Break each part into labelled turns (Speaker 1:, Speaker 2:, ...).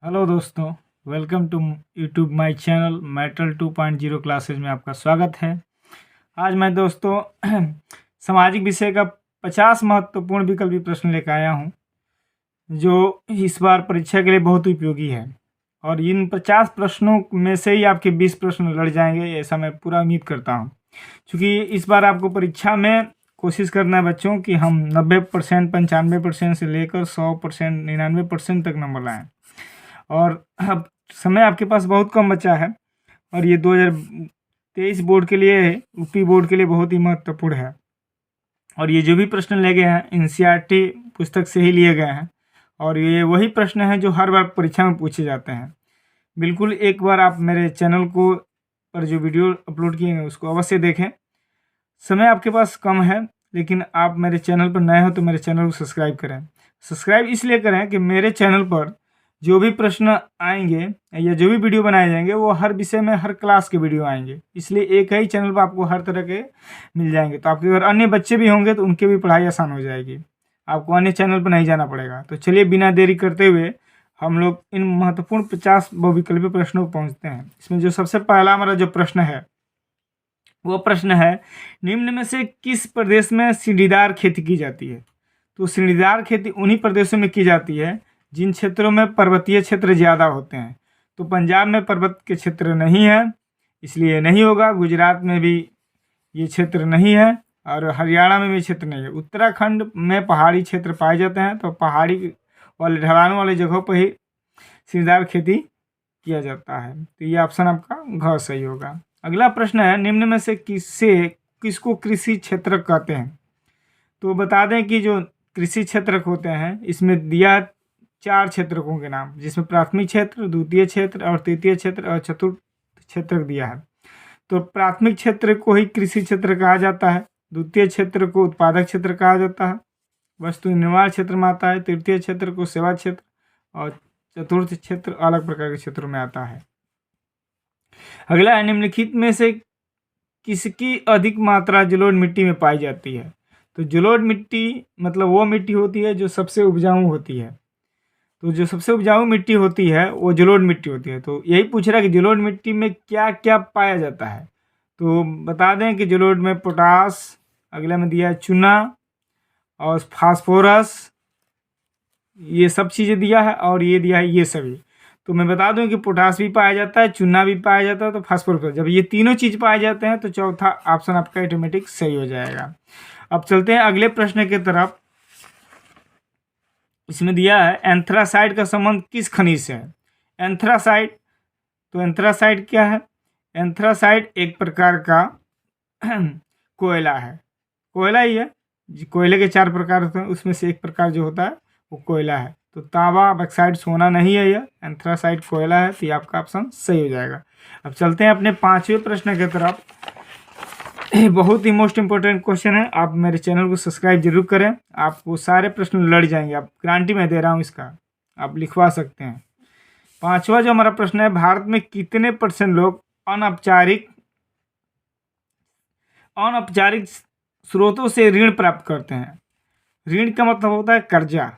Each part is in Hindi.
Speaker 1: हेलो दोस्तों, welcome to YouTube my channel metal 2.0 classes में आपका स्वागत है। आज मैं दोस्तों सामाजिक विषय का 50 महत्वपूर्ण विकल्पी प्रश्न लेकर आया हूं, जो इस बार परीक्षा के लिए बहुत उपयोगी है। और इन 50 प्रश्नों में से ही आपके 20 प्रश्न लड़ जाएंगे, ऐसा मैं पूरा उम्मीद करता हूँ। क्योंकि इस बार आपको परीक्षा में कोशिश करना है बच्चों कि हम 90%, 95% से लेकर 100%, 99% तक नंबर लाएँ। और अब समय आपके पास बहुत कम बचा है और ये 2023 बोर्ड के लिए, यूपी बोर्ड के लिए बहुत ही महत्वपूर्ण है। और ये जो भी प्रश्न ले गए हैं एनसीईआरटी पुस्तक से ही लिए गए हैं और ये वही प्रश्न हैं जो हर बार परीक्षा में पूछे जाते हैं। बिल्कुल एक बार आप मेरे चैनल को पर जो वीडियो अपलोड किए हैं उसको अवश्य देखें। समय आपके पास कम है, लेकिन आप मेरे चैनल पर नए हो तो मेरे चैनल को सब्सक्राइब करें। सब्सक्राइब इसलिए करें कि मेरे चैनल पर जो भी प्रश्न आएंगे या जो भी वीडियो बनाए जाएंगे वो हर विषय में, हर क्लास के वीडियो आएंगे। इसलिए एक ही चैनल पर आपको हर तरह के मिल जाएंगे। तो आपके अगर अन्य बच्चे भी होंगे तो उनकी भी पढ़ाई आसान हो जाएगी, आपको अन्य चैनल पर नहीं जाना पड़ेगा। तो चलिए बिना देरी करते हुए हम लोग इन महत्वपूर्ण 50 बहुविकल्पी प्रश्नों पर पहुँचते हैं। इसमें जो सबसे पहला हमारा जो प्रश्न है वो प्रश्न है, निम्न में से किस प्रदेश में सीढ़ीदार खेती की जाती है? तो सीढ़ीदार खेती उन्हीं प्रदेशों में की जाती है जिन क्षेत्रों में पर्वतीय क्षेत्र ज़्यादा होते हैं। तो पंजाब में पर्वत के क्षेत्र नहीं है, इसलिए नहीं होगा। गुजरात में भी ये क्षेत्र नहीं है और हरियाणा में भी क्षेत्र नहीं है। उत्तराखंड में पहाड़ी क्षेत्र पाए जाते हैं, तो पहाड़ी वाले ढलान वाली जगहों पर ही सीढ़ीदार खेती किया जाता है। तो ये ऑप्शन आपका घ सही होगा। अगला प्रश्न है, निम्न में से किसको कृषि क्षेत्र कहते हैं? तो बता दें कि जो कृषि क्षेत्र होते हैं इसमें दिया 4 क्षेत्रकों के नाम, जिसमें प्राथमिक क्षेत्र, द्वितीय क्षेत्र और तृतीय क्षेत्र और चतुर्थ क्षेत्र दिया है। तो प्राथमिक क्षेत्र को ही कृषि क्षेत्र कहा जाता है, द्वितीय क्षेत्र को उत्पादक क्षेत्र कहा जाता है, वस्तु निर्माण क्षेत्र में आता है, तृतीय क्षेत्र को सेवा क्षेत्र और चतुर्थ क्षेत्र अलग प्रकार के क्षेत्रों में आता है। अगला है, निम्नलिखित में से किसकी अधिक मात्रा जलोढ़ मिट्टी में पाई जाती है? तो जलोढ़ मिट्टी मतलब वो मिट्टी होती है जो सबसे उपजाऊ होती है। तो जो सबसे उपजाऊ मिट्टी होती है वो जलोढ़ मिट्टी होती है। तो यही पूछ रहा है कि जलोढ़ मिट्टी में क्या क्या पाया जाता है। तो बता दें कि जलोढ़ में पोटास, अगला में दिया है चूना और फास्फोरस, ये सब चीज़ें दिया है और ये दिया है ये सभी। तो मैं बता दूं कि पोटास भी पाया जाता है, चूना भी पाया जाता है, तो फास्फोरस। जब ये तीनों चीज़ पाए जाते हैं तो चौथा ऑप्शन आपका ऑटोमेटिक सही हो जाएगा। अब चलते हैं अगले प्रश्न की तरफ। इसमें दिया है, एंथ्रासाइड का संबंध किस खनिज से है? एंथ्रासाइड, तो एंथ्रासाइड क्या है? एंथ्रासाइड एक प्रकार का कोयला है, कोयला ही है। कोयले के 4 प्रकार होते हैं, उसमें से एक प्रकार जो होता है वो कोयला है। तो तांबा, बक्साइड, सोना नहीं है, यह एंथ्रासाइड कोयला है। तो ये आपका ऑप्शन सही हो जाएगा। अब चलते हैं अपने 5वें प्रश्न की तरफ। बहुत ही मोस्ट इंपॉर्टेंट क्वेश्चन है, आप मेरे चैनल को सब्सक्राइब जरूर करें, आपको सारे प्रश्न लड़ जाएंगे। आप गारंटी मैं दे रहा हूँ इसका, आप लिखवा सकते हैं। 5वां जो हमारा प्रश्न है, भारत में कितने % लोग अनौपचारिक स्रोतों से ऋण प्राप्त करते हैं? ऋण का मतलब होता है कर्जा।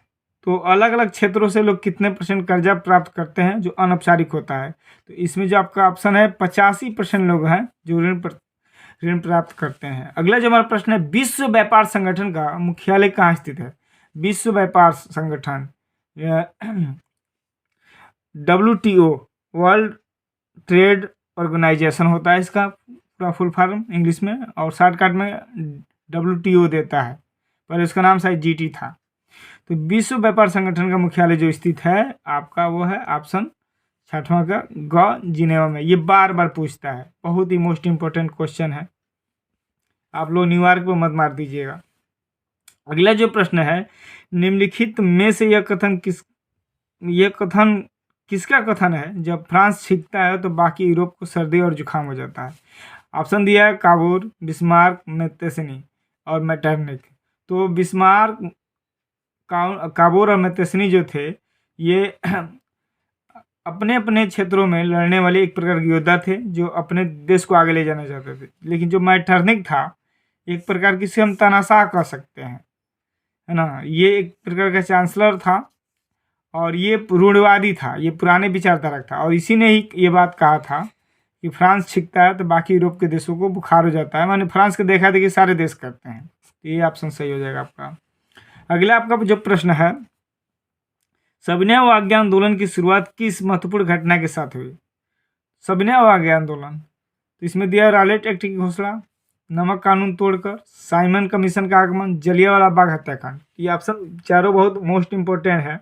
Speaker 1: तो अलग अलग क्षेत्रों से लोग कितने % कर्जा प्राप्त करते हैं जो अनौपचारिक होता है? तो इसमें जो आपका ऑप्शन है 85% लोग हैं जो ऋण प्राप्त करते हैं। अगला जो हमारा प्रश्न है, विश्व व्यापार संगठन का मुख्यालय कहाँ स्थित है? विश्व व्यापार संगठन WTO, वर्ल्ड ट्रेड ऑर्गेनाइजेशन होता है इसका पूरा फुल फॉर्म इंग्लिश में, और शॉर्टकट में WTO देता है। पहले उसका नाम शायद GT था। तो विश्व व्यापार संगठन का मुख्यालय जो स्थित है आपका वो है ऑप्शन 6वां का ग, जिनेवा में। ये बार बार पूछता है, बहुत ही मोस्ट इंपॉर्टेंट क्वेश्चन है, आप लोग न्यूयॉर्क पर मत मार दीजिएगा। अगला जो प्रश्न है, निम्नलिखित में से यह कथन किसका कथन है, जब फ्रांस छींकता है तो बाकी यूरोप को सर्दी और जुकाम हो जाता है? ऑप्शन दिया है काबूर, बिस्मार्क, मेत्तेस्नी और मेटरनिक। तो बिस्मार्क, काबूर और मेत्तेस्नी जो थे ये अपने अपने क्षेत्रों में लड़ने वाले एक प्रकार के योद्धा थे जो अपने देश को आगे ले जाना चाहते थे। लेकिन जो मेटरनिक था एक प्रकार की हम तानाशाह कह सकते हैं, है ना, ये एक प्रकार का चांसलर था और ये रूढ़िवादी था, ये पुराने विचारधारा था, और इसी ने ही ये बात कहा था कि फ्रांस छींकता है तो बाकी यूरोप के देशों को बुखार हो जाता है। मैंने फ्रांस को देखा था कि सारे देश करते हैं। तो ये ऑप्शन सही हो जाएगा आपका। अगला आपका जो प्रश्न है, सविनय अवज्ञा आंदोलन की शुरुआत किस महत्वपूर्ण घटना के साथ हुई? सविनय अवज्ञा आंदोलन, तो इसमें दिया रॉलेट एक्ट की घोषणा, नमक कानून तोड़कर, साइमन कमीशन का आगमन, जलियांवाला बाग हत्याकांड। ये ऑप्शन चारों बहुत मोस्ट इंपॉर्टेंट है।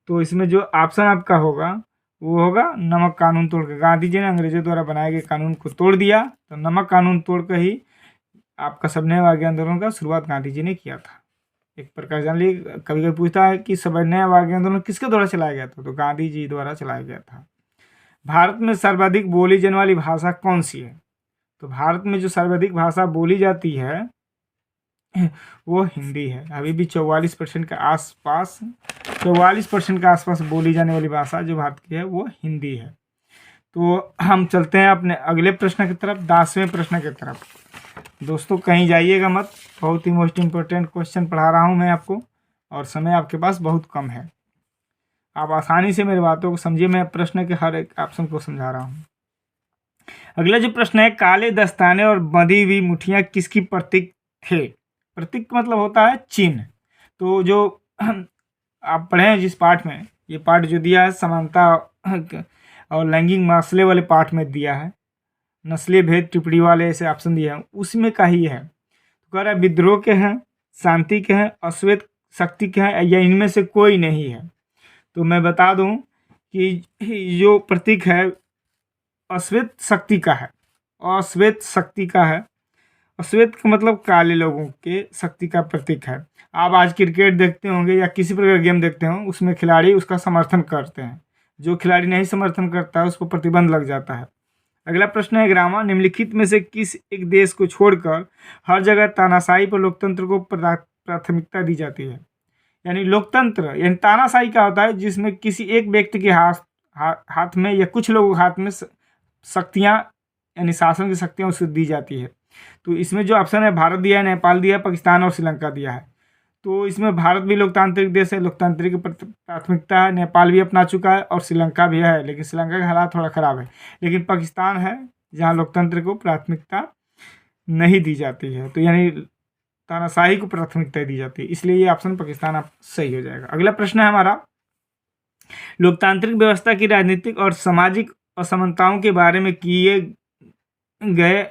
Speaker 1: तो इसमें जो ऑप्शन आपका होगा वो होगा नमक कानून तोड़कर। गांधी जी ने अंग्रेजों द्वारा बनाए गए कानून को तोड़ दिया, तो नमक कानून तोड़कर ही आपका सविनय अवज्ञा आंदोलन का शुरुआत गांधी जी ने किया था। एक प्रकार जान लीजिए, कभी कभी पूछता है कि सविनय अवज्ञा आंदोलन किसके द्वारा चलाया गया था, तो गांधी जी द्वारा चलाया गया था। भारत में सर्वाधिक बोली जाने वाली भाषा कौन सी है? तो भारत में जो सर्वाधिक भाषा बोली जाती है वो हिंदी है। अभी भी 44% के आसपास 44% के आसपास बोली जाने वाली भाषा जो भारत की है वो हिंदी है। तो हम चलते हैं अपने अगले प्रश्न की तरफ, 10वें प्रश्न की तरफ। दोस्तों कहीं जाइएगा मत, बहुत ही मोस्ट इम्पोर्टेंट क्वेश्चन पढ़ा रहा हूँ मैं आपको, और समय आपके पास बहुत कम है। आप आसानी से मेरी बातों को समझिए, मैं प्रश्न के हर एक ऑप्शन को समझा रहा हूँ। अगला जो प्रश्न है, काले दस्ताने और बंधी हुई मुठ्ठियाँ किसकी प्रतीक थे? प्रतीक का मतलब होता है चिन्ह। तो जो आप पढ़े हैं जिस पाठ में, ये पाठ जो दिया है समानता और लैंगिक मसले वाले पाठ में दिया है, नस्लीय भेद टिप्पणी वाले ऐसे ऑप्शन दिए हैं, उसमें का ही है। तो कह रहा है विद्रोह के हैं, शांति के हैं, अश्वेत शक्ति के हैं, या इनमें से कोई नहीं है। तो मैं बता दूं कि जो प्रतीक है अश्वेत शक्ति का है, अश्वेत शक्ति का है। अश्वेत का मतलब काले लोगों के शक्ति का प्रतीक है। आप आज क्रिकेट देखते होंगे या किसी प्रकार गेम देखते हो, उसमें खिलाड़ी उसका समर्थन करते हैं, जो खिलाड़ी नहीं समर्थन करता है उसको प्रतिबंध लग जाता है। अगला प्रश्न है, ग्रामा निम्नलिखित में से किस एक देश को छोड़कर हर जगह तानाशाही पर लोकतंत्र को प्राथमिकता दी जाती है? यानी लोकतंत्र यानी तानाशाही क्या होता है, जिसमें किसी एक व्यक्ति के हाथ में या कुछ लोगों के हाथ में शक्तियाँ यानी शासन की शक्तियाँ उसको दी जाती है। तो इसमें जो ऑप्शन है भारत दिया है, नेपाल दिया है, पाकिस्तान और श्रीलंका दिया है। तो इसमें भारत भी लोकतांत्रिक देश है, लोकतांत्रिक प्राथमिकता है, नेपाल भी अपना चुका है और श्रीलंका भी है, लेकिन श्रीलंका का हालात थोड़ा ख़राब है। लेकिन पाकिस्तान है जहाँ लोकतंत्र को प्राथमिकता नहीं दी जाती है, तो यानी तानाशाही को प्राथमिकता दी जाती है, इसलिए ये ऑप्शन पाकिस्तान आप सही हो जाएगा। अगला प्रश्न है हमारा, लोकतांत्रिक व्यवस्था की राजनीतिक और सामाजिक असमानताओं के बारे में किए गए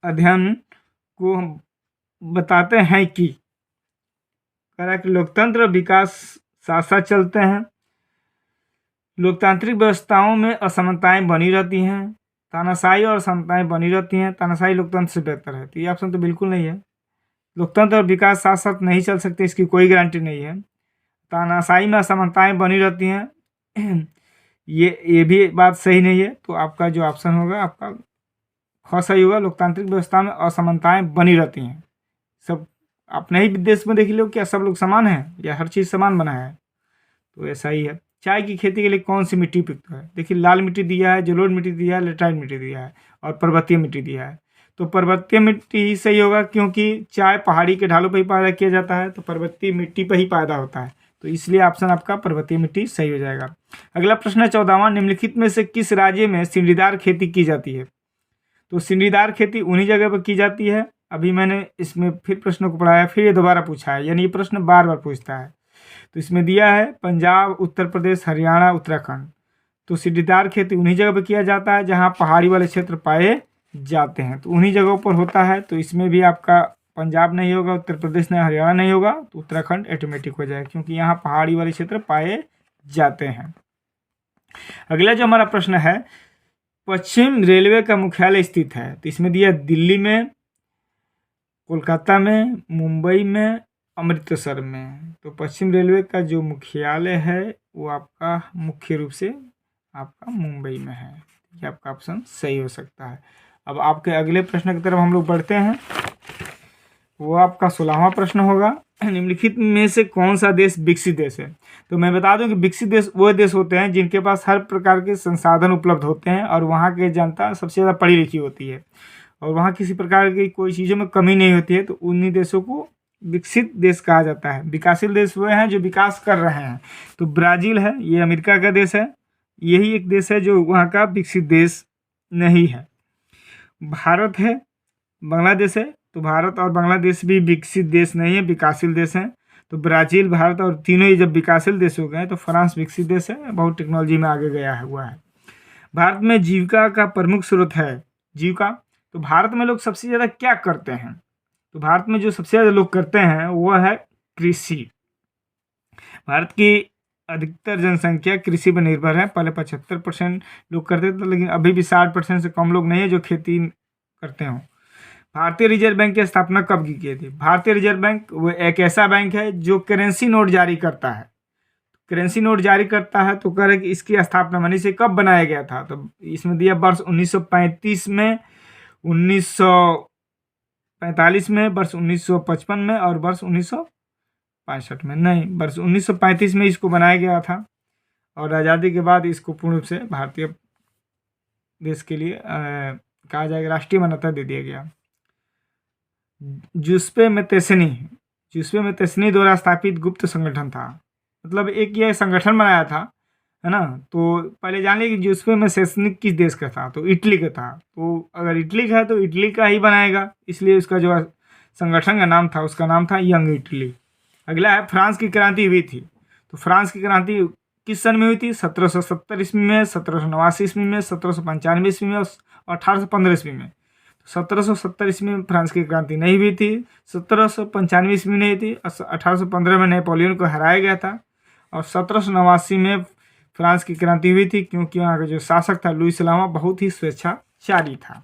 Speaker 1: अध्ययन को हम बताते हैं कि लोकतंत्र और विकास साथ साथ चलते हैं, लोकतांत्रिक व्यवस्थाओं में असमानताएं बनी रहती हैं, तानाशाही और असमानताएं बनी रहती हैं, तानाशाही लोकतंत्र से बेहतर है। तो ये ऑप्शन तो बिल्कुल नहीं है। लोकतंत्र और विकास साथ साथ नहीं चल सकते, इसकी कोई गारंटी नहीं है। तानाशाही में असमानताएं बनी रहती हैं, ये भी बात सही नहीं है। तो आपका जो ऑप्शन होगा आपका ख सही होगा। लोकतांत्रिक व्यवस्था में असमानताएं बनी रहती हैं। सब अपने ही देश में देख लो, क्या सब लोग समान हैं या हर चीज़ समान बना है? तो ऐसा ही है। चाय की खेती के लिए कौन सी मिट्टी उपयुक्त है? देखिए लाल मिट्टी दिया है, जलोढ़ मिट्टी दिया है, लेटराइट मिट्टी दिया है और पर्वतीय मिट्टी दिया है। तो पर्वतीय मिट्टी ही सही होगा, क्योंकि चाय पहाड़ी के ढालों पर ही पैदा किया जाता है, तो पर्वतीय मिट्टी पर ही पैदा होता है, तो इसलिए ऑप्शन आपका पर्वतीय मिट्टी सही हो जाएगा। अगला प्रश्न है 14वां, निम्नलिखित में से किस राज्य में सीढ़ीदार खेती की जाती है? तो सीढ़ीदार खेती उन्हीं जगह पर की जाती है। अभी मैंने इसमें फिर प्रश्न को पढ़ाया, फिर ये दोबारा पूछा है, यानी ये प्रश्न बार बार पूछता है। तो इसमें दिया है पंजाब, उत्तर प्रदेश, हरियाणा, उत्तराखंड। तो सीढ़ीदार खेती उन्हीं जगह पर किया जाता है जहाँ पहाड़ी वाले क्षेत्र पाए जाते हैं, तो उन्हीं जगहों पर होता है। तो इसमें भी आपका पंजाब नहीं होगा, उत्तर प्रदेश नहीं, हरियाणा नहीं होगा, तो उत्तराखंड ऑटोमेटिक हो जाएगा, क्योंकि यहाँ पहाड़ी वाले क्षेत्र पाए जाते हैं। अगला जो हमारा प्रश्न है, पश्चिम रेलवे का मुख्यालय स्थित है? तो इसमें दिया दिल्ली में, कोलकाता में, मुंबई में, अमृतसर में। तो पश्चिम रेलवे का जो मुख्यालय है वो आपका मुख्य रूप से आपका मुंबई में है। ये आपका ऑप्शन सही हो सकता है। अब आपके अगले प्रश्न की तरफ हम लोग बढ़ते हैं, वो आपका 16वां प्रश्न होगा, निम्नलिखित में से कौन सा देश विकसित देश है? तो मैं बता दूं कि विकसित देश वो देश होते हैं जिनके पास हर प्रकार के संसाधन उपलब्ध होते हैं और वहाँ की जनता सबसे ज़्यादा पढ़ी लिखी होती है और वहाँ किसी प्रकार की कोई चीज़ों में कमी नहीं होती है, तो उन्हीं देशों को विकसित देश कहा जाता है। विकासशील देश वो हैं जो विकास कर रहे हैं। तो ब्राज़ील है, ये अमेरिका का देश है, यही एक देश है जो वहाँ का विकसित देश नहीं है। भारत है, बांग्लादेश है, तो भारत और बांग्लादेश भी विकसित देश नहीं है, विकासशील देश हैं। तो ब्राज़ील, भारत और तीनों ही जब विकासशील देश हो गए तो फ्रांस विकसित देश है, बहुत टेक्नोलॉजी में आगे गया हुआ है। भारत में जीविका का प्रमुख स्रोत है जीविका। तो भारत में लोग सबसे ज़्यादा क्या करते हैं? तो भारत में जो सबसे ज़्यादा लोग करते हैं वो है कृषि। भारत की अधिकतर जनसंख्या कृषि पर निर्भर है। पहले 75% लोग करते थे, लेकिन अभी भी 60% से कम लोग नहीं है जो खेती करते हों। भारतीय रिजर्व बैंक की स्थापना कब की गई थी? भारतीय रिजर्व बैंक वो एक ऐसा बैंक है जो करेंसी नोट जारी करता है। करेंसी नोट जारी करता है तो कह रहे कि इसकी स्थापना मानी से कब बनाया गया था? तो इसमें दिया वर्ष 1935 में, 1945 में, वर्ष 1955 में और वर्ष 1965 में। नहीं, वर्ष 1935 में इसको बनाया गया था और आज़ादी के बाद इसको पूर्ण रूप से भारतीय देश के लिए कहा जाएगा राष्ट्रीय मान्यता दे दिया गया। जुस्पे मेतेस्नी द्वारा स्थापित गुप्त संगठन था। मतलब एक ये संगठन बनाया था, है ना। तो पहले जान लीजिए कि जुस्पे मेतेस्नी किस देश का था? तो इटली का था। तो अगर इटली का है तो इटली का ही बनाएगा, इसलिए उसका जो संगठन का नाम था उसका नाम था यंग इटली। अगला है फ्रांस की क्रांति हुई थी। तो फ्रांस की क्रांति किस सन में हुई थी? 1770 ईस्वी में, 1789 ईस्वी में, 1795 ईस्वी में और 1815 ईस्वी में। 1770 ईस्वी में फ्रांस की क्रांति नहीं हुई थी, 1795 ईस्वी में नहीं थी, 1815 में नेपोलियन को हराया गया था और 1789 में फ्रांस की क्रांति हुई थी, क्योंकि वहाँ का जो शासक था लुई सलामा बहुत ही स्वेच्छाचारी था।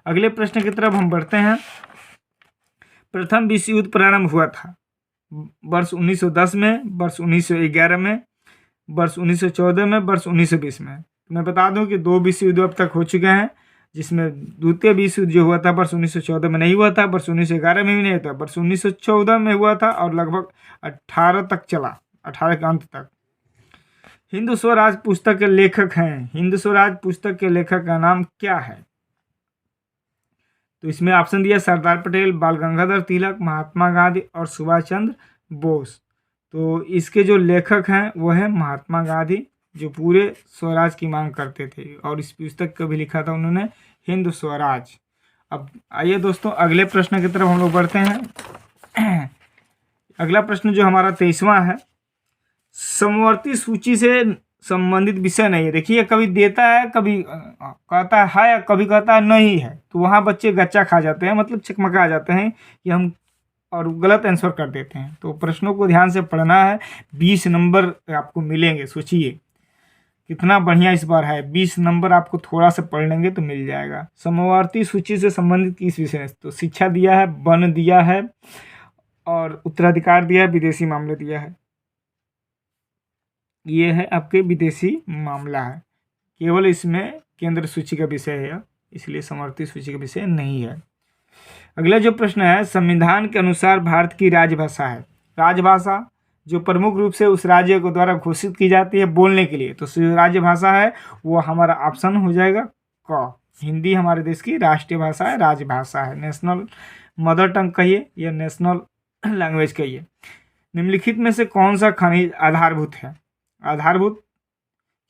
Speaker 1: अगले प्रश्न की तरफ हम बढ़ते हैं। प्रथम विश्व युद्ध प्रारंभ हुआ था वर्ष 1910 में, वर्ष 1911 में, वर्ष 1914 में, वर्ष 1920 में। मैं बता दूं कि 2 विश्व युद्ध अब तक हो चुके हैं, जिसमें द्वितीय विश्व युद्ध जो हुआ था वर्ष 1914 में नहीं हुआ था, वर्ष 1911 में भी नहीं था, वर्ष 1914 में हुआ था और लगभग 18 तक चला, 18 के अंत तक। हिंदू स्वराज पुस्तक के लेखक हैं। हिंदू स्वराज पुस्तक के लेखक का नाम क्या है? तो इसमें ऑप्शन दिया सरदार पटेल, बाल गंगाधर तिलक, महात्मा गांधी और सुभाष चंद्र बोस। तो इसके जो लेखक हैं वो है महात्मा गांधी, जो पूरे स्वराज की मांग करते थे और इस पुस्तक को भी लिखा था उन्होंने, हिंद स्वराज। अब आइए दोस्तों अगले प्रश्न की तरफ हम लोग बढ़ते हैं। अगला प्रश्न जो हमारा 23वां है, समवर्ती सूची से संबंधित विषय नहीं है। देखिए कभी देता है, कभी कहता है या कभी कहता है नहीं है, तो वहाँ बच्चे गच्चा खा जाते हैं, मतलब चकमका जाते हैं कि हम, और गलत आंसर कर देते हैं। तो प्रश्नों को ध्यान से पढ़ना है, 20 नंबर आपको मिलेंगे। सोचिए कितना बढ़िया इस बार है, 20 नंबर आपको थोड़ा सा पढ़ लेंगे तो मिल जाएगा। समवर्ती सूची से संबंधित किस विषय में? तो शिक्षा दिया है, वन दिया है और उत्तराधिकार दिया है, विदेशी मामले दिया है। ये है आपके विदेशी मामला है, केवल इसमें केंद्र सूची का विषय है, इसलिए समवर्ती सूची का विषय नहीं है। अगला जो प्रश्न है, संविधान के अनुसार भारत की राजभाषा है। राजभाषा जो प्रमुख रूप से उस राज्य को द्वारा घोषित की जाती है बोलने के लिए, तो राजभाषा है वो हमारा ऑप्शन हो जाएगा क। हिंदी हमारे देश की राष्ट्रीय भाषा है, राजभाषा है, नेशनल मदर टंग कहिए या नेशनल लैंग्वेज कहिए। निम्नलिखित में से कौन सा खनिज आधारभूत है? आधारभूत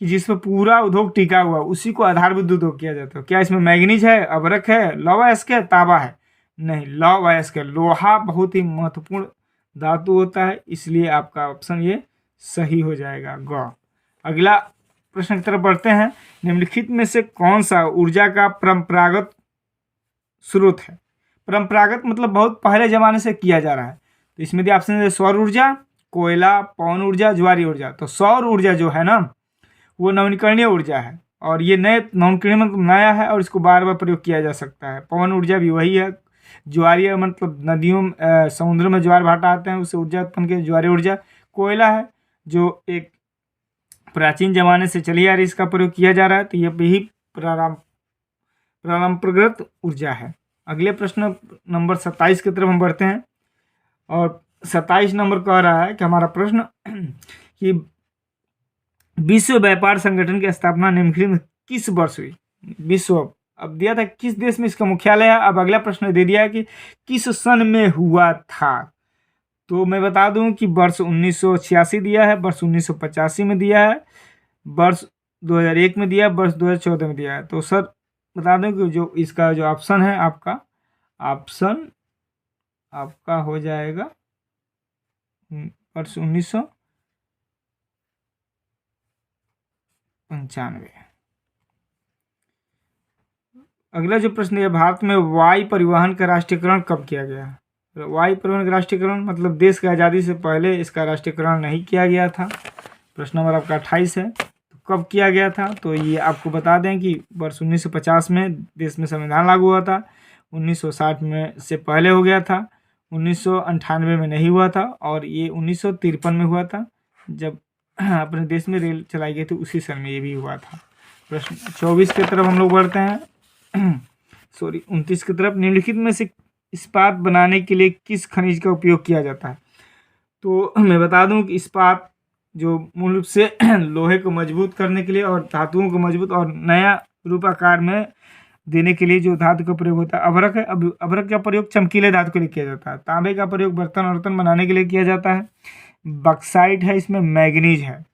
Speaker 1: कि जिसमें पूरा उद्योग टिका हुआ, उसी को आधारभूत उद्योग किया जाता है। क्या इसमें मैग्नीज है, अभ्रक है, लौह अयस्क है, तांबा है? नहीं, लौह अयस्क है। लोहा बहुत ही महत्वपूर्ण धातु होता है, इसलिए आपका ऑप्शन ये सही हो जाएगा, ग। अगला प्रश्न की तरफ बढ़ते हैं। निम्नलिखित में से कौन सा ऊर्जा का परंपरागत स्रोत है? परंपरागत मतलब बहुत पहले जमाने से किया जा रहा है। तो इसमें दिया ऑप्शन है सौर ऊर्जा, कोयला, पवन ऊर्जा, ज्वारीय ऊर्जा। तो सौर ऊर्जा जो है ना वो नवीकरणीय ऊर्जा है और ये नए नवीकरणीय मतलब नया है और इसको बार बार प्रयोग किया जा सकता है। पवन ऊर्जा भी वही है। ज्वारीय मतलब नदियों समुद्र में ज्वार भाटा आते हैं, उससे ऊर्जा उत्पन्न की ज्वारीय ऊर्जा। कोयला है जो एक प्राचीन जमाने से चली आ रही, इसका प्रयोग किया जा रहा है, तो ये भी परंपरागत ऊर्जा है। अगले प्रश्न नंबर 27 की तरफ हम बढ़ते हैं और 27 नंबर कह रहा है कि हमारा प्रश्न कि विश्व व्यापार संगठन की स्थापना निम्नलिखित में किस वर्ष हुई? विश्व, अब दिया था किस देश में इसका मुख्यालय है, अब अगला प्रश्न दे दिया है कि किस सन में हुआ था। तो मैं बता दूं कि वर्ष 1986 दिया है, वर्ष 1985 में दिया है, वर्ष 2001 में दिया है, वर्ष 2014 में दिया है। तो सर बता दें कि जो इसका जो ऑप्शन है आपका, ऑप्शन आपका हो जाएगा वर्ष 1995। अगला जो प्रश्न है, भारत में वायु परिवहन का राष्ट्रीयकरण कब किया गया? वायु परिवहन का राष्ट्रीयकरण मतलब देश की आज़ादी से पहले इसका राष्ट्रीयकरण नहीं किया गया था। प्रश्न नंबर आपका 28 है। तो कब किया गया था? तो ये आपको बता दें कि वर्ष 1950 में देश में संविधान लागू हुआ था, 1960 में से पहले हो गया था, 1998 में नहीं हुआ था, और ये 1953 में हुआ था जब अपने देश में रेल चलाई गई थी, उसी सन में ये भी हुआ था। प्रश्न 24 की तरफ हम लोग बढ़ते हैं। 29 की तरफ। निम्नलिखित में से इस्पात बनाने के लिए किस खनिज का उपयोग किया जाता है? तो मैं बता दूं कि इस्पात जो मूल रूप से लोहे को मजबूत करने के लिए और धातुओं को मजबूत और नया रूपाकार में देने के लिए जो धातु का प्रयोग होता है अभ्रक है। अब अभ्रक का प्रयोग चमकीले धातु के लिए किया जाता है। तांबे का प्रयोग बर्तन वर्तन बनाने के लिए किया जाता है। बक्साइट है, इसमें मैग्नीज है।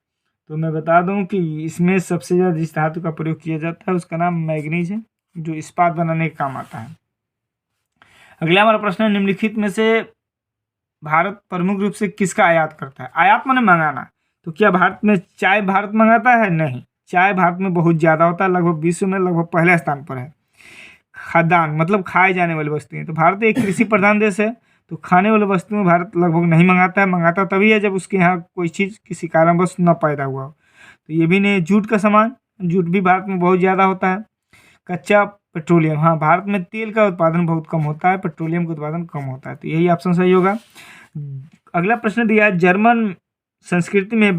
Speaker 1: तो मैं बता दूं कि इसमें सबसे ज़्यादा जिस धातु का प्रयोग किया जाता है उसका नाम मैग्नीज है, जो इस्पात बनाने के काम आता है। अगला हमारा प्रश्न है, निम्नलिखित में से भारत प्रमुख रूप से किसका आयात करता है? आयात माने मंगाना। तो क्या भारत में चाय भारत मंगाता है? नहीं, चाय भारत में बहुत ज़्यादा होता है, लगभग विश्व में लगभग पहले स्थान पर है। खाद्यान्न मतलब खाए जाने वाली वस्तुएं, तो भारत एक कृषि प्रधान देश है, तो खाने वाली वस्तुएं भारत लगभग नहीं मंगाता है। मंगाता तभी है जब उसके यहाँ कोई चीज़ किसी कारणवश न पैदा हुआ हो। तो ये भी नहीं। जूट का सामान, जूट भी भारत में बहुत ज़्यादा होता है। कच्चा पेट्रोलियम, हाँ भारत में तेल का उत्पादन बहुत कम होता है, पेट्रोलियम का उत्पादन कम होता है। तो यही ऑप्शन सही होगा। अगला प्रश्न दिया है, जर्मन संस्कृति में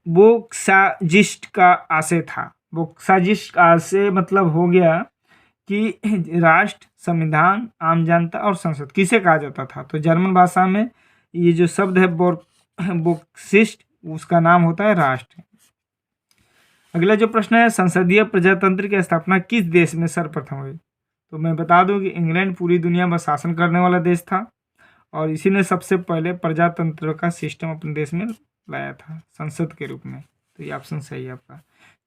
Speaker 1: बोक्साजिस्ट का आशय था। बोक्साजिस्ट का आशय मतलब हो गया कि राष्ट्र, संविधान, आम जनता और संसद किसे कहा जाता था? तो जर्मन भाषा में ये जो शब्द है बोक्सिस्ट, उसका नाम होता है राष्ट्र। अगला जो प्रश्न है, संसदीय प्रजातंत्र की स्थापना किस देश में सर्वप्रथम हुई? तो मैं बता दूं कि इंग्लैंड पूरी दुनिया में शासन करने वाला देश था और इसी ने सबसे पहले प्रजातंत्र का सिस्टम अपने देश में लाया था संसद के रूप में। तो ये ऑप्शन सही है आपका।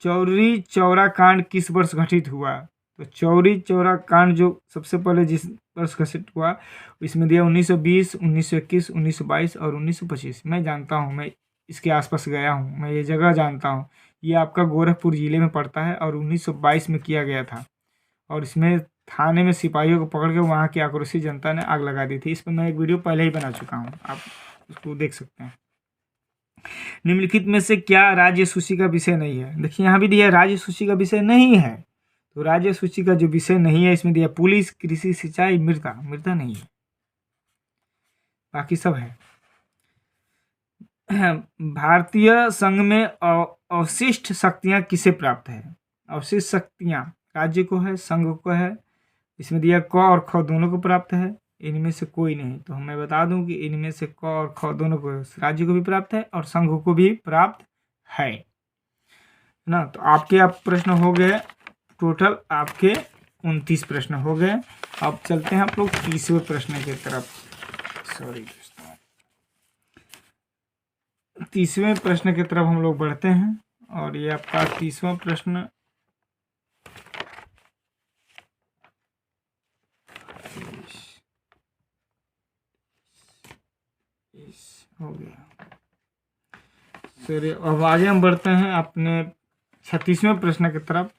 Speaker 1: चौरी चौरा कांड किस वर्ष घटित हुआ? तो चौरी चौरा कांड जो सबसे पहले जिस वर्ष घटित हुआ इसमें दिया 1920, 1921, 1922 और 1925। मैं जानता हूँ, मैं इसके आसपास गया हूँ, मैं ये जगह जानता हूँ। ये आपका गोरखपुर जिले में पड़ता है और 1922 में किया गया था, और इसमें थाने में सिपाहियों को पकड़ के वहाँ की आक्रोशित जनता ने आग लगा दी थी। इस पर मैं एक वीडियो पहले ही बना चुका हूँ, आप उसको देख सकते हैं। निम्नलिखित में से क्या राज्य सूची का विषय नहीं है? देखिए यहाँ भी दिया राज्य सूची का विषय नहीं है, तो राज्य सूची का जो विषय नहीं है इसमें दिया पुलिस, कृषि, सिंचाई, मृदा नहीं है, बाकी सब है। भारतीय संघ में अवशिष्ट शक्तियाँ किसे प्राप्त है? अवशिष्ट शक्तियाँ राज्य को है, संघ को है। इसमें दिया क और ख दोनों को प्राप्त है, इनमें से कोई नहीं। तो मैं बता दूं कि इनमें से क और ख दोनों को राज्य को भी प्राप्त है और संघ को भी प्राप्त है ना। तो आपके आप प्रश्न हो गए, टोटल आपके 29 प्रश्न हो गए। अब चलते हैं आप लोग 30वें प्रश्न की तरफ। सॉरी दोस्तों, 30वें प्रश्न की तरफ हम लोग बढ़ते हैं और ये आपका 30वां प्रश्न हो गया। चलिए अब आगे हम बढ़ते हैं अपने 36वें प्रश्न की तरफ।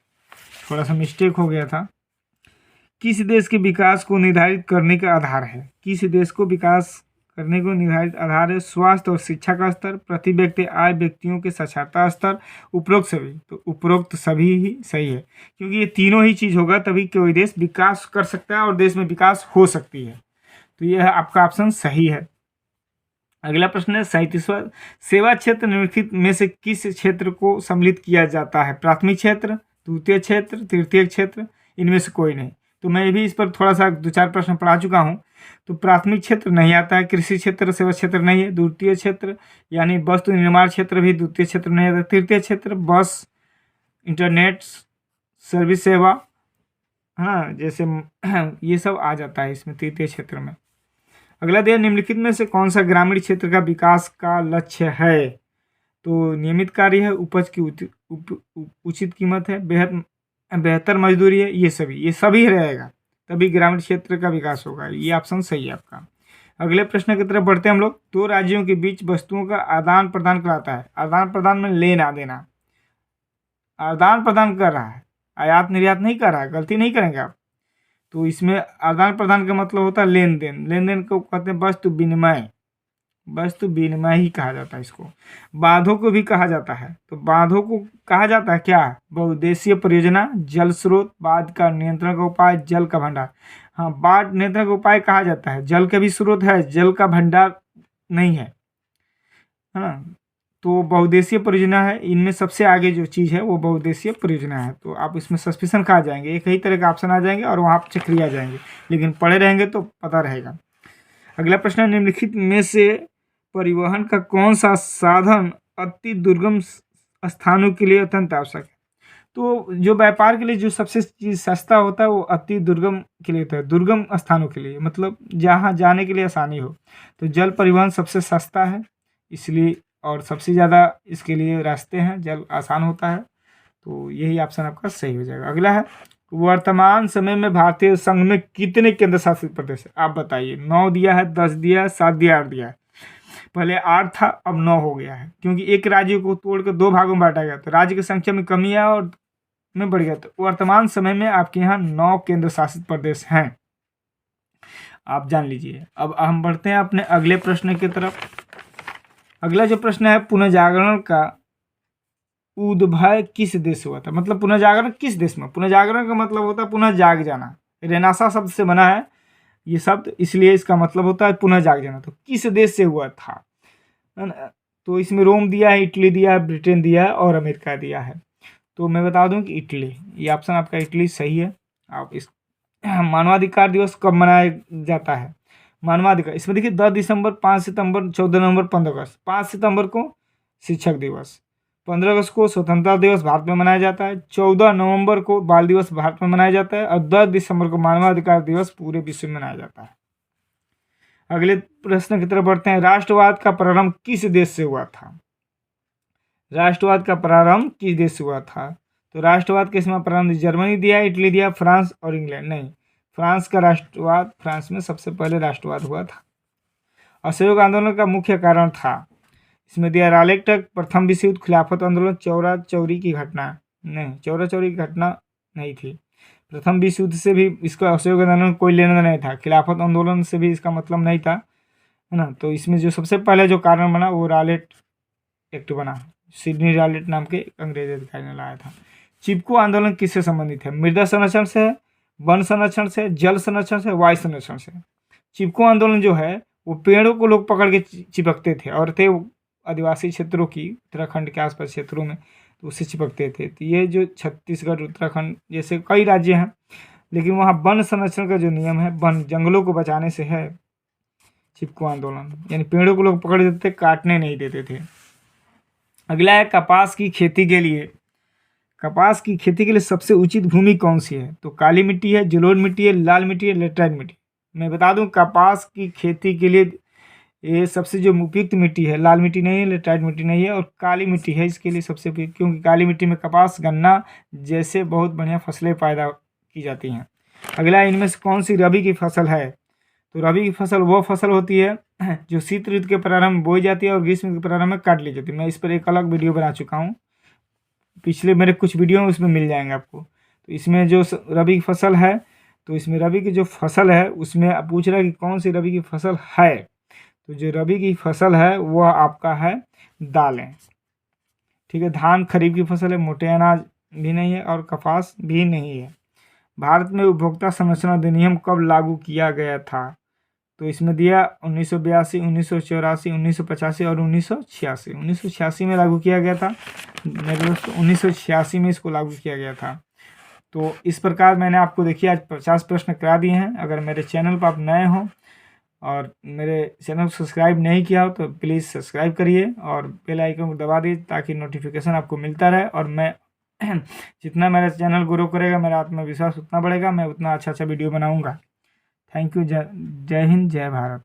Speaker 1: थोड़ा सा मिस्टेक हो गया था। किस देश के विकास को निर्धारित करने का आधार है? किस देश को विकास करने को निर्धारित आधार है? स्वास्थ्य और शिक्षा का स्तर, प्रति व्यक्ति आय, व्यक्तियों के साक्षरता स्तर, उपरोक्त सभी। तो उपरोक्त सभी ही सही है, क्योंकि ये तीनों ही चीज़ होगा तभी कोई देश विकास कर सकता है और देश में विकास हो सकती है। तो यह आपका ऑप्शन सही है। अगला प्रश्न है 37वां, सेवा क्षेत्र निम्नलिखित में से किस क्षेत्र को सम्मिलित किया जाता है? प्राथमिक क्षेत्र, द्वितीय क्षेत्र, तृतीय क्षेत्र, इनमें से कोई नहीं। तो मैं भी इस पर थोड़ा सा 2-4 प्रश्न पढ़ा चुका हूँ। तो प्राथमिक क्षेत्र नहीं आता है, कृषि क्षेत्र, सेवा क्षेत्र नहीं है। द्वितीय क्षेत्र यानी वस्तु निर्माण क्षेत्र भी द्वितीय क्षेत्र नहीं आता। तृतीय क्षेत्र बस, इंटरनेट, सर्विस सेवा, हाँ जैसे ये सब आ जाता है इसमें तृतीय क्षेत्र में। अगला दिया, निम्नलिखित में से कौन सा ग्रामीण क्षेत्र का विकास का लक्ष्य है? तो नियमित कार्य है, उपज की उचित कीमत है, बेहतर मजदूरी है, ये सभी रहेगा, तभी ग्रामीण क्षेत्र का विकास होगा। ये ऑप्शन सही है आपका। अगले प्रश्न की तरफ बढ़ते हैं हम लोग। दो राज्यों के बीच वस्तुओं का आदान प्रदान कहलाता है। आदान प्रदान में लेना देना, आदान प्रदान कर रहा है, आयात निर्यात नहीं कर रहा है, गलती नहीं करेंगे आप। तो इसमें आदान प्रदान का मतलब होता है लेन देन। लेन देन को कहते हैं वस्तु विनिमय, वस्तु विनिमय ही कहा जाता है इसको। बांधों को भी कहा जाता है। तो बांधों को कहा जाता है क्या? बहुउद्देशीय परियोजना, जल स्रोत, बाढ़ का नियंत्रण का उपाय, जल का भंडार। हाँ, बाढ़ नियंत्रण का उपाय कहा जाता है। जल का भी स्रोत है, जल का भंडार नहीं है ना। तो बहुउद्देशीय परियोजना है, इनमें सबसे आगे जो चीज़ है वो बहुउद्देशीय परियोजना है। तो आप इसमें सस्पिशन कहा जाएंगे, एक ही तरह का ऑप्शन आ जाएंगे और वहाँ चक्री आ जाएंगे, लेकिन पढ़े रहेंगे तो पता रहेगा। अगला प्रश्न है, निम्नलिखित में से परिवहन का कौन सा साधन अति दुर्गम स्थानों के लिए अत्यंत आवश्यक है? तो जो व्यापार के लिए जो सबसे चीज सस्ता होता है वो अति दुर्गम के लिए होता है, दुर्गम स्थानों के लिए, मतलब जहाँ जाने के लिए आसानी हो। तो जल परिवहन सबसे सस्ता है इसलिए, और सबसे ज़्यादा इसके लिए रास्ते हैं, जल आसान होता है। तो यही ऑप्शन आपका सही हो जाएगा। अगला है, वर्तमान समय में भारतीय संघ में कितने केंद्र शासित प्रदेश है? आप बताइए। 9 दिया है, 10 दिया है, 7 दिया, 8 दिया है। पहले 8 था, अब 9 हो गया है, क्योंकि एक राज्य को तोड़कर 2 भागों में बांटा गया, तो राज्य की संख्या में कमी है और में बढ़ गया। तो वर्तमान समय में आपके यहाँ 9 केंद्र शासित प्रदेश हैं, आप जान लीजिए। अब हम बढ़ते हैं अपने अगले प्रश्न की तरफ। अगला जो प्रश्न है, पुनर्जागरण का उद्भव किस देश से हुआ था? मतलब पुनर्जागरण किस देश में? पुनर्जागरण का मतलब होता है पुनः जाग जाना। रेनेसां शब्द से बना है ये शब्द, इसलिए इसका मतलब होता है पुनः जाग जाना। तो किस देश से हुआ था? तो इसमें रोम दिया है, इटली दिया है, ब्रिटेन दिया है और अमेरिका दिया है। तो मैं बता दूं कि इटली, ये ऑप्शन आपका इटली सही है। आप इस मानवाधिकार दिवस कब मनाया जाता है? मानवाधिकार, इसमें देखिए 10 दिसंबर, 5 सितंबर, 14 नवंबर, 15 अगस्त। 5 सितंबर को शिक्षक दिवस, 15 अगस्त को स्वतंत्रता दिवस भारत में मनाया जाता है, 14 नवंबर को बाल दिवस भारत में मनाया जाता है और 10 दिसंबर को मानवाधिकार दिवस पूरे विश्व में मनाया जाता है। अगले प्रश्न की तरफ बढ़ते हैं। राष्ट्रवाद का प्रारंभ किस देश से हुआ था? राष्ट्रवाद का प्रारंभ किस देश से हुआ था? तो राष्ट्रवाद के इसमें प्रारंभ जर्मनी दिया, इटली दिया, फ्रांस और इंग्लैंड। नहीं, फ्रांस का राष्ट्रवाद, फ्रांस में सबसे पहले राष्ट्रवाद हुआ था। असहयोग आंदोलन का मुख्य कारण था, इसमें दिया रॉलेट एक्ट, प्रथम विश्व युद्ध, खिलाफत आंदोलन, चौरा चौरी की घटना। नहीं, चौरा चौरी की घटना नहीं थी। प्रथम विश्व युद्ध से भी इसका असहयोग आंदोलन कोई लेना देना नहीं था, खिलाफत आंदोलन से भी इसका मतलब नहीं था, है ना। तो इसमें जो सबसे पहले जो कारण बना वो रॉलेट एक्ट बना, सिडनी रॉलेट नाम के अंग्रेज अधिकारी ने लाया था। चिपको आंदोलन किससे संबंधित है? मृदा संरक्षण से, वन संरक्षण से, जल संरक्षण से, वायु संरक्षण से। चिपको आंदोलन जो है वो पेड़ों को लोग पकड़ के चिपकते थे, और थे आदिवासी क्षेत्रों की, उत्तराखंड के आसपास क्षेत्रों में, तो उससे चिपकते थे। तो ये जो छत्तीसगढ़, उत्तराखंड जैसे कई राज्य हैं, लेकिन वहाँ वन संरक्षण का जो नियम है, वन जंगलों को बचाने से है चिपको आंदोलन, यानी पेड़ों को लोग पकड़ देते थे, काटने नहीं देते थे। अगला है, कपास की खेती के लिए, कपास की खेती के लिए सबसे उचित भूमि कौन सी है? तो काली मिट्टी है, जलोढ़ मिट्टी है, लाल मिट्टी है, लेटराइट मिट्टी। मैं बता दूं, कपास की खेती के लिए ये सबसे जो उपयुक्त मिट्टी है, लाल मिट्टी नहीं है, लेटराइट मिट्टी नहीं है, और काली मिट्टी है इसके लिए सबसे उपयुक्त, क्योंकि काली मिट्टी में कपास, गन्ना जैसे बहुत बढ़िया फसलें पैदा की जाती हैं। अगला, इनमें से कौन सी रबी की फसल है? तो रबी की फसल वो फसल होती है जो शीत ऋतु के प्रारंभ में बोई जाती है और ग्रीष्म के प्रारंभ में काट ली जाती है। मैं इस पर एक अलग वीडियो बना चुका हूँ, पिछले मेरे कुछ वीडियो उसमें मिल जाएंगे आपको। तो इसमें जो रबी की फसल है, तो इसमें रबी की जो फसल है उसमें आप पूछ रहा है कि कौन सी रबी की फसल है, तो जो रबी की फसल है वह आपका है दालें, ठीक है। धान खरीफ की फसल है, मोटे अनाज भी नहीं है और कपास भी नहीं है। भारत में उपभोक्ता संरक्षण अधिनियम कब लागू किया गया था? तो इसमें दिया 1982, 1984, 1985 और 1986। 1986 में लागू किया गया था मेरे दोस्तों, 1986 में इसको लागू किया गया था। तो इस प्रकार मैंने आपको देखिए आज 50 प्रश्न करा दिए हैं। अगर मेरे चैनल पर आप नए हों और मेरे चैनल को सब्सक्राइब नहीं किया हो तो प्लीज़ सब्सक्राइब करिए और बेल आइकन को दबा दीजिए ताकि नोटिफिकेशन आपको मिलता रहे, और मैं जितना मेरा चैनल ग्रो करेगा, मेरा आत्मविश्वास उतना बढ़ेगा, मैं उतना अच्छा वीडियो बनाऊंगा। Thank you. जय हिंद, जय भारत।